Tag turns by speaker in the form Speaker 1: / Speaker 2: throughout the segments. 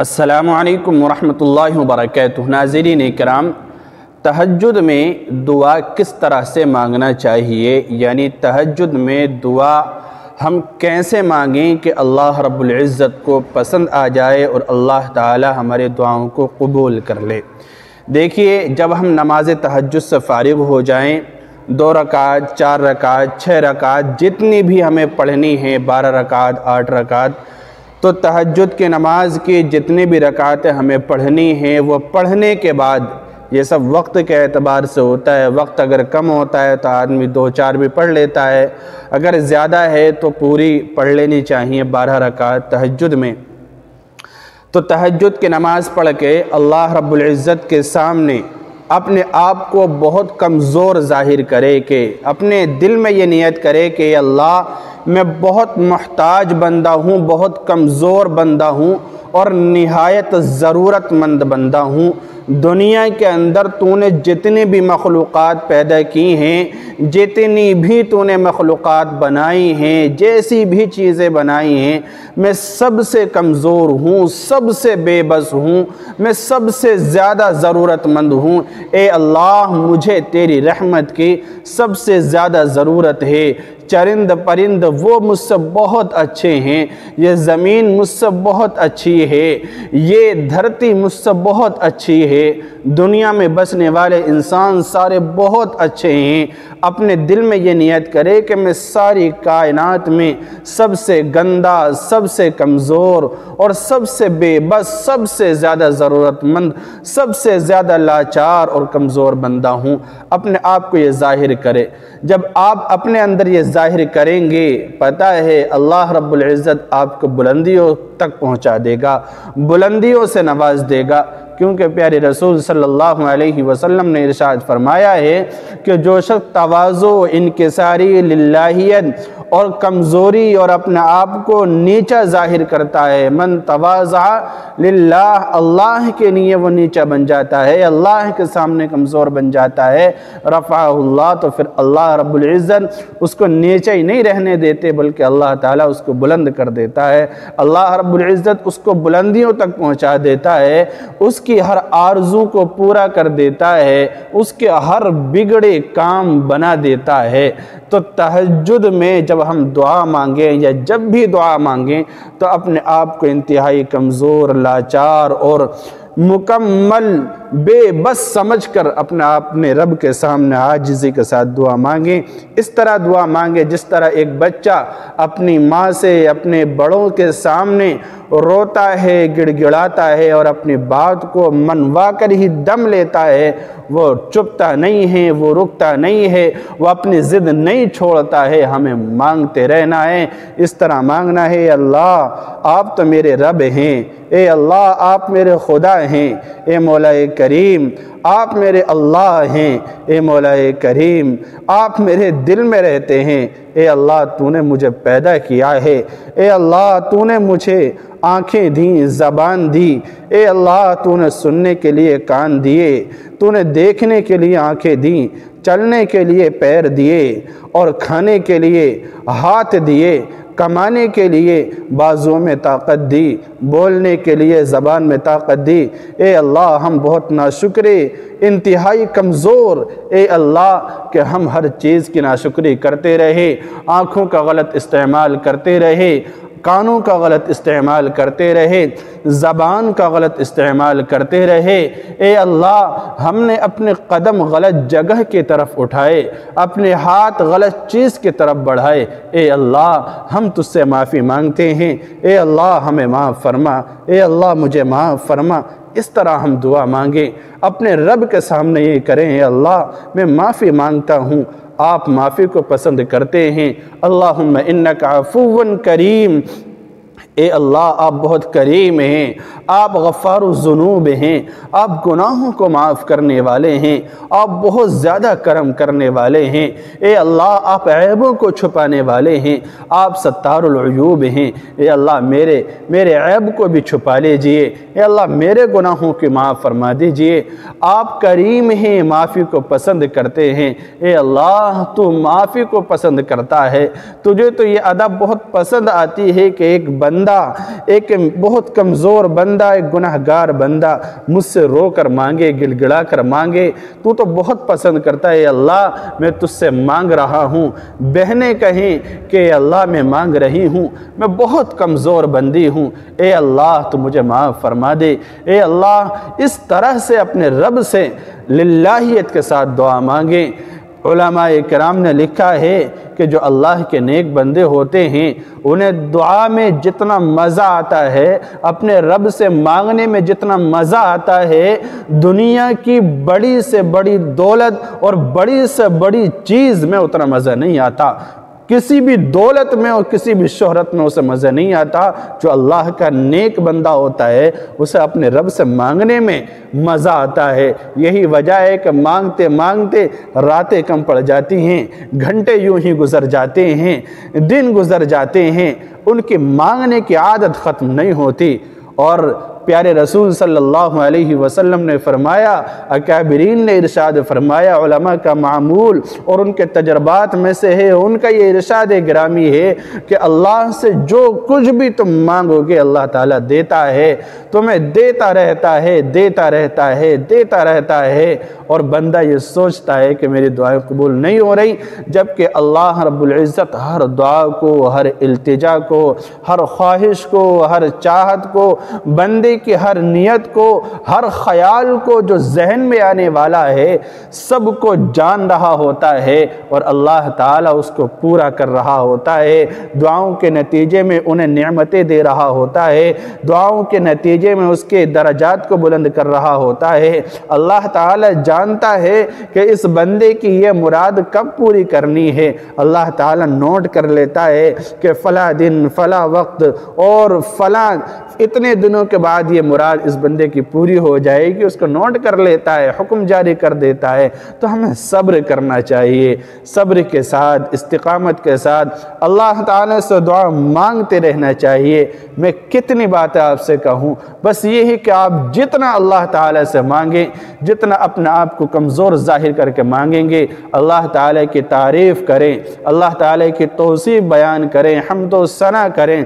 Speaker 1: السلام علیکم ورحمۃ اللہ وبرکاتہ۔ ناظرین کرام، تہجد میں دعا کس طرح سے مانگنا چاہیے، یعنی تہجد میں دعا ہم کیسے مانگیں کہ اللہ رب العزت کو پسند آ جائے اور اللہ تعالی ہمارے دعاؤں کو قبول کر لے۔ دیکھیے، جب ہم نماز تہجد سے فارغ ہو جائیں، 2 رکعت، 4 رکعت، 6 رکعت، جتنی بھی ہمیں پڑھنی ہیں، 12 رکعت، 8 رکعت، تو تہجد کی نماز کی جتنی بھی رکعتیں ہمیں پڑھنی ہیں، وہ پڑھنے کے بعد یہ سب وقت کے اعتبار سے ہوتا ہے۔ وقت اگر کم ہوتا ہے تو آدمی 2-4 بھی پڑھ لیتا ہے، اگر زیادہ ہے تو پوری پڑھ لینی چاہیے 12 رکعت تہجد میں۔ تو تہجد کی نماز پڑھ کے اللہ رب العزت کے سامنے اپنے آپ کو بہت کمزور ظاہر کرے، کہ اپنے دل میں یہ نیت کرے کہ اللہ، میں بہت محتاج بندہ ہوں، بہت کمزور بندہ ہوں اور نہایت ضرورت مند بندہ ہوں۔ دنیا کے اندر تو نے جتنی بھی مخلوقات پیدا کی ہیں، جتنی بھی تو نے مخلوقات بنائی ہیں، جیسی بھی چیزیں بنائی ہیں، میں سب سے کمزور ہوں، سب سے بے بس ہوں، میں سب سے زیادہ ضرورت مند ہوں۔ اے اللہ، مجھے تیری رحمت کی سب سے زیادہ ضرورت ہے۔ چرند پرند وہ مجھ سے بہت اچھے ہیں، یہ زمین مجھ سے بہت اچھی ہے، یہ دھرتی مجھ سے بہت اچھی ہے، دنیا میں بسنے والے انسان سارے بہت اچھے ہیں۔ اپنے دل میں یہ نیت کرے کہ میں ساری کائنات میں سب سے گندا، سب سے کمزور اور سب سے بے بس، سب سے زیادہ ضرورت مند، سب سے زیادہ لاچار اور کمزور بندہ ہوں۔ اپنے آپ کو یہ ظاہر کرے۔ جب آپ اپنے اندر یہ ظاہر کریں گے، پتہ ہے اللہ رب العزت آپ کو بلندیوں تک پہنچا دے گا، بلندیوں سے نواز دے گا، کیونکہ پیارے رسول صلی اللہ علیہ وسلم نے ارشاد فرمایا ہے کہ جو شخص تواضع، انکساری، للہیت اور کمزوری اور اپنے آپ کو نیچا ظاہر کرتا ہے، من تواضع للہ، اللہ کے لیے وہ نیچا بن جاتا ہے، اللہ کے سامنے کمزور بن جاتا ہے، رفعہ اللہ، تو پھر اللہ رب العزت اس کو نیچا ہی نہیں رہنے دیتے، بلکہ اللہ تعالیٰ اس کو بلند کر دیتا ہے۔ اللہ رب العزت اس کو بلندیوں تک پہنچا دیتا ہے، اس کی ہر آرزو کو پورا کر دیتا ہے، اس کے ہر بگڑے کام بنا دیتا ہے۔ تو تہجد میں جب ہم دعا مانگیں یا جب بھی دعا مانگیں تو اپنے آپ کو انتہائی کمزور، لاچار اور مکمل بے بس سمجھ کر اپنے رب کے سامنے عاجزی کے ساتھ دعا مانگیں۔ اس طرح دعا مانگیں جس طرح ایک بچہ اپنی ماں سے، اپنے بڑوں کے سامنے روتا ہے، گڑ گڑاتا ہے اور اپنی بات کو منوا کر ہی دم لیتا ہے، وہ چپتا نہیں ہے، وہ رکتا نہیں ہے، وہ اپنی ضد نہیں چھوڑتا ہے، ہمیں مانگتے رہنا ہے۔ اس طرح مانگنا ہے، اللہ آپ تو میرے رب ہیں، اے اللہ آپ میرے خدا ہیں، اے مولا کریم آپ میرے اللہ ہیں، اے مولا کریم آپ میرے دل میں رہتے ہیں، اے اللہ تو نے مجھے پیدا کیا ہے، اے اللہ تو نے مجھے آنکھیں دیں، زبان دی، اے اللہ تو نے سننے کے لیے کان دیے، تو نے دیکھنے کے لیے آنکھیں دیں، چلنے کے لیے پیر دیے اور کھانے کے لیے ہاتھ دیے، کمانے کے لیے بازوں میں طاقت دی، بولنے کے لیے زبان میں طاقت دی۔ اے اللہ ہم بہت ناشکرے، انتہائی کمزور، اے اللہ کہ ہم ہر چیز کی ناشکری کرتے رہے، آنکھوں کا غلط استعمال کرتے رہے، کانوں کا غلط استعمال کرتے رہے، زبان کا غلط استعمال کرتے رہے۔ اے اللہ ہم نے اپنے قدم غلط جگہ کی طرف اٹھائے، اپنے ہاتھ غلط چیز کی طرف بڑھائے، اے اللہ ہم تجھ سے معافی مانگتے ہیں، اے اللہ ہمیں معاف فرما، اے اللہ مجھے معاف فرما۔ اس طرح ہم دعا مانگیں، اپنے رب کے سامنے یہ کریں، اے اللہ میں معافی مانگتا ہوں، آپ معافی کو پسند کرتے ہیں۔ اللہم انک عفو کریم، اے اللہ آپ بہت کریم ہیں، آپ غفار الذنوب ہیں، آپ گناہوں کو معاف کرنے والے ہیں، آپ بہت زیادہ کرم کرنے والے ہیں، اے اللہ آپ عیبوں کو چھپانے والے ہیں، آپ ستار العیوب ہیں، اے اللہ میرے عیب کو بھی چھپا لیجئے، اے اللہ میرے گناہوں کی معاف فرما دیجئے۔ آپ کریم ہیں، معافی کو پسند کرتے ہیں، اے اللہ تو معافی کو پسند کرتا ہے، تجھے تو یہ ادب بہت پسند آتی ہے کہ ایک بندہ بندہ، ایک بہت کمزور بندہ، ایک گناہگار بندہ مجھ سے رو کر مانگے، گڑ گڑا کر مانگے، تو بہت پسند کرتا ہے، اے اللہ میں تجھ سے مانگ رہا ہوں۔ بہنیں کہیں کہ اے اللہ میں مانگ رہی ہوں، میں بہت کمزور بندی ہوں، اے اللہ تو مجھے معاف فرما دے۔ اے اللہ اس طرح سے اپنے رب سے للہیت کے ساتھ دعا مانگیں۔ علماء کرام نے لکھا ہے کہ جو اللہ کے نیک بندے ہوتے ہیں انہیں دعا میں جتنا مزہ آتا ہے، اپنے رب سے مانگنے میں جتنا مزہ آتا ہے، دنیا کی بڑی سے بڑی دولت اور بڑی سے بڑی چیز میں اتنا مزہ نہیں آتا۔ کسی بھی دولت میں اور کسی بھی شہرت میں اسے مزہ نہیں آتا۔ جو اللہ کا نیک بندہ ہوتا ہے اسے اپنے رب سے مانگنے میں مزہ آتا ہے۔ یہی وجہ ہے کہ مانگتے مانگتے راتیں کم پڑ جاتی ہیں، گھنٹے یوں ہی گزر جاتے ہیں، دن گزر جاتے ہیں، ان کی مانگنے کی عادت ختم نہیں ہوتی۔ اور پیارے رسول صلی اللہ علیہ وسلم نے فرمایا، اکابرین نے ارشاد فرمایا، علماء کا معمول اور ان کے تجربات میں سے ہے، ان کا یہ ارشاد گرامی ہے کہ اللہ سے جو کچھ بھی تم مانگو گے اللہ تعالیٰ دیتا ہے، تمہیں دیتا رہتا ہے، دیتا رہتا ہے، دیتا رہتا ہے۔ اور بندہ یہ سوچتا ہے کہ میری دعائیں قبول نہیں ہو رہی، جبکہ اللہ رب العزت ہر دعا کو، ہر التجا کو، ہر خواہش کو، ہر چاہت کو، بندے کی ہر نیت کو، ہر خیال کو جو ذہن میں آنے والا ہے سب کو جان رہا ہوتا ہے، اور اللہ تعالیٰ اس کو پورا کر رہا ہوتا ہے۔ دعاؤں کے نتیجے میں انہیں نعمتیں دے رہا ہوتا ہے، دعاؤں کے نتیجے میں اس کے درجات کو بلند کر رہا ہوتا ہے۔ اللہ تعالیٰ جانتا ہے کہ اس بندے کی یہ مراد کب پوری کرنی ہے۔ اللہ تعالیٰ نوٹ کر لیتا ہے کہ فلاں دن، فلاں وقت اور فلاں اتنے دنوں کے بعد یہ مراد اس بندے کی پوری ہو جائے گی، اس کو نوٹ کر لیتا ہے، حکم جاری کر دیتا ہے۔ تو ہمیں صبر کرنا چاہیے، صبر کے ساتھ، استقامت کے ساتھ اللہ تعالیٰ سے دعا مانگتے رہنا چاہیے۔ میں کتنی باتیں آپ سے کہوں، بس یہ ہے کہ آپ جتنا اللہ تعالیٰ سے مانگیں، جتنا اپنے آپ کو کمزور ظاہر کر کے مانگیں گے، اللہ تعالیٰ کی تعریف کریں، اللہ تعالیٰ کی توصیف بیان کریں، حمد و ثنا کریں۔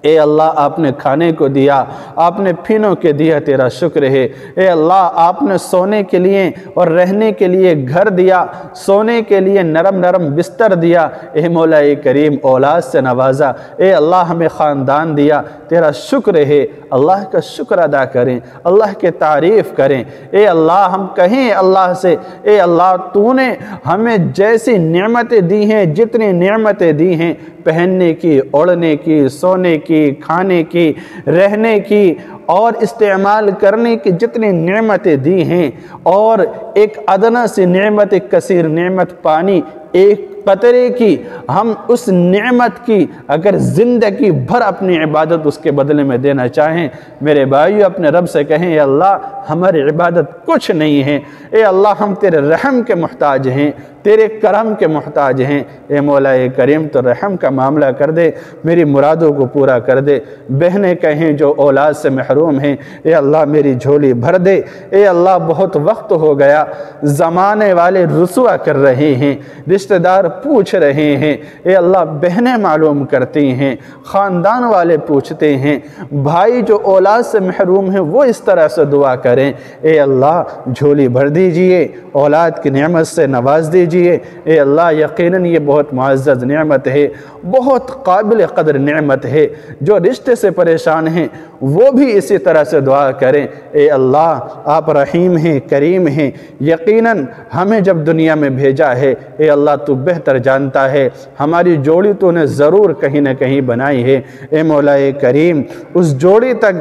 Speaker 1: اے اللہ آپ نے کھانے کو دیا، آپ نے پینوں کے دیا، تیرا شکر ہے۔ اے اللہ آپ نے سونے کے لیے اور رہنے کے لیے گھر دیا، سونے کے لیے نرم نرم بستر دیا۔ اے مولا کریم اولاد سے نوازا، اے اللہ ہمیں خاندان دیا، تیرا شکر ہے۔ اللہ کا شکر ادا کریں، اللہ کی تعریف کریں۔ اے اللہ ہم کہیں اللہ سے، اے اللہ تو نے ہمیں جیسی نعمتیں دی ہیں، جتنی نعمتیں دی ہیں، پہننے کی، اوڑھنے کی، سونے کی، کھانے کی، رہنے کی اور استعمال کرنے کی جتنی نعمتیں دی ہیں، اور ایک ادنا سی نعمت، ایک کثیر نعمت پانی، ایک قطرے کی، ہم اس نعمت کی اگر زندگی بھر اپنی عبادت اس کے بدلے میں دینا چاہیں، میرے بھائیو اپنے رب سے کہیں، اے اللہ ہماری عبادت کچھ نہیں ہے، اے اللہ ہم تیرے رحم کے محتاج ہیں، تیرے کرم کے محتاج ہیں۔ اے مولا کریم تو رحم کا معاملہ کر دے، میری مرادوں کو پورا کر دے۔ بہنیں کہیں جو اولاد سے محروم ہیں، اے اللہ میری جھولی بھر دے۔ اے اللہ بہت وقت ہو گیا، زمانے والے رسوا کر رہے ہیں، رشتہ دار پوچھ رہے ہیں، اے اللہ بہنیں معلوم کرتی ہیں، خاندان والے پوچھتے ہیں، بھائی جو اولاد سے محروم ہیں وہ اس طرح سے دعا کریں، اے اللہ جھولی بھر دیجئے، اولاد کی نعمت سے نواز دیجئے۔ اے اللہ یقیناً یہ بہت معزز نعمت ہے، بہت قابل قدر نعمت ہے۔ جو رشتے سے پریشان ہیں وہ بھی اسی طرح سے دعا کریں، اے اللہ آپ رحیم ہیں، کریم ہیں، یقیناً ہمیں جب دنیا میں بھیجا ہے، اے اللہ تو بہتر جانتا ہے، ہماری جوڑی تو نے ضرور کہیں نہ کہیں بنائی ہے، اے مولا کریم اس جوڑی تک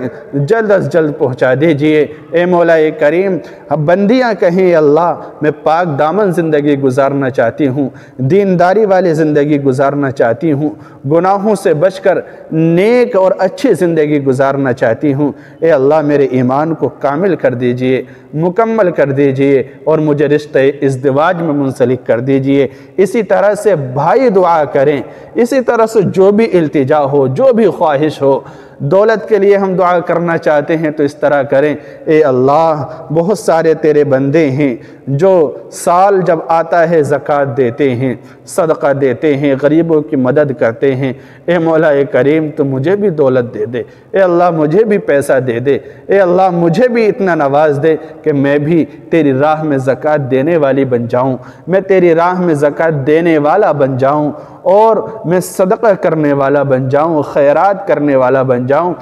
Speaker 1: جلد از جلد پہنچا دیجئے۔ اے مولا کریم بندیاں کہیں، اے اللہ میں پاک دامن زندگی گزارنا چاہتی ہوں، دینداری والی زندگی گزارنا چاہتی ہوں، گناہوں سے بچ کر نیک اور اچھی زندگی گزارنا چاہتی ہوں۔ اے اللہ میرے ایمان کو کامل کر دیجئے، مکمل کر دیجئے، اور مجھے رشتہ ازدواج میں منسلک کر دیجئے۔ اسی طرح سے بھائی دعا کریں، اسی طرح سے جو بھی التجا ہو، جو بھی خواہش ہو، دولت کے لیے ہم دعا کرنا چاہتے ہیں تو اس طرح کریں، اے اللہ بہت سارے تیرے بندے ہیں جو سال جب آتا ہے زکوٰۃ دیتے ہیں، صدقہ دیتے ہیں، غریبوں کی مدد کرتے ہیں، اے مولا کریم تو مجھے بھی دولت دے دے، اے اللہ مجھے بھی پیسہ دے دے، اے اللہ مجھے بھی اتنا نواز دے کہ میں بھی تیری راہ میں زکوٰۃ دینے والی بن جاؤں، میں تیری راہ میں زکوٰۃ دینے والا بن جاؤں، اور میں صدقہ کرنے والا بن جاؤں، خیرات کرنے والا بن جاؤں۔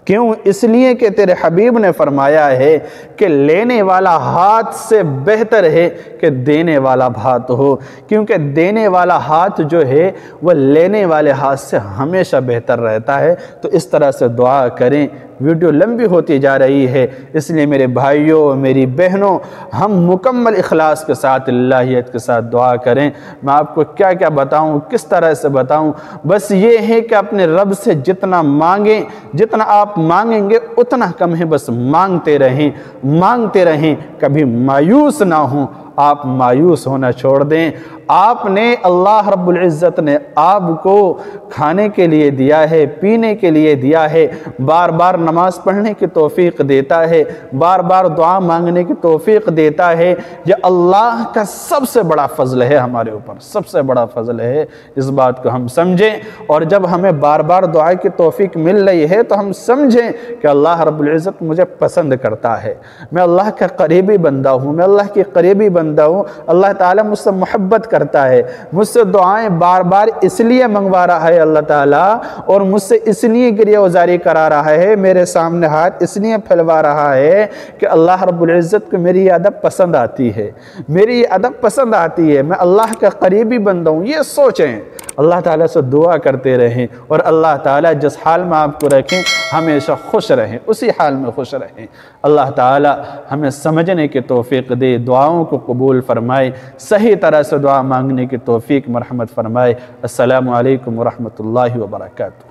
Speaker 1: کیوں؟ اس لیے کہ تیرے حبیب نے فرمایا ہے کہ لینے والا ہاتھ سے بہتر ہے کہ دینے والا ہاتھ ہو، کیونکہ دینے والا ہاتھ جو ہے وہ لینے والے ہاتھ سے ہمیشہ بہتر رہتا ہے۔ تو اس طرح سے دعا کریں۔ ویڈیو لمبی ہوتی جا رہی ہے، اس لیے میرے بھائیوں میری بہنوں ہم مکمل اخلاص کے ساتھ اللہیت کے ساتھ دعا کریں۔ میں آپ کو کیا کیا بتاؤں، کس طرح سے بتاؤں، بس یہ ہے کہ اپنے رب سے جتنا مانگیں، جتنا آپ مانگیں گے اتنا کم ہے، بس مانگتے رہیں، کبھی مایوس نہ ہوں۔ آپ مایوس ہونا چھوڑ دیں۔ آپ نے اللہ رب العزت نے آپ کو کھانے کے لیے دیا ہے، پینے کے لیے دیا ہے، بار بار نماز پڑھنے کی توفیق دیتا ہے، بار بار دعا مانگنے کی توفیق دیتا ہے۔ یہ اللہ کا سب سے بڑا فضل ہے، ہمارے اوپر سب سے بڑا فضل ہے۔ اس بات کو ہم سمجھیں، اور جب ہمیں بار بار دعا کی توفیق مل رہی ہے تو ہم سمجھیں کہ اللہ رب العزت مجھے پسند کرتا ہے، میں اللہ کا قریبی بندہ ہوں، میں اللہ کی قریبی بندہ ہوں، اللہ تعالیٰ مجھ سے محبت کرتا ہے، مجھ سے دعائیں بار بار اس لیے منگوا رہا ہے اللہ تعالیٰ، اور مجھ سے اس لیے گریہ وزاری کرا رہا ہے، میرے سامنے ہاتھ اس لیے پھیلوا رہا ہے کہ اللہ رب العزت کو میری یہ ادب پسند آتی ہے، میری یہ ادب پسند آتی ہے، میں اللہ کا قریبی بندہ ہوں۔ یہ سوچیں، اللہ تعالیٰ سے دعا کرتے رہیں، اور اللہ تعالیٰ جس حال میں آپ کو رکھیں ہمیشہ خوش رہیں، اسی حال میں خوش رہیں۔ اللہ تعالیٰ ہمیں سمجھنے کی توفیق دے، دعاؤں کو قبول فرمائے، صحیح طرح سے دعا مانگنے کی توفیق مرحمت فرمائے۔ السلام علیکم ورحمۃ اللہ وبرکاتہ۔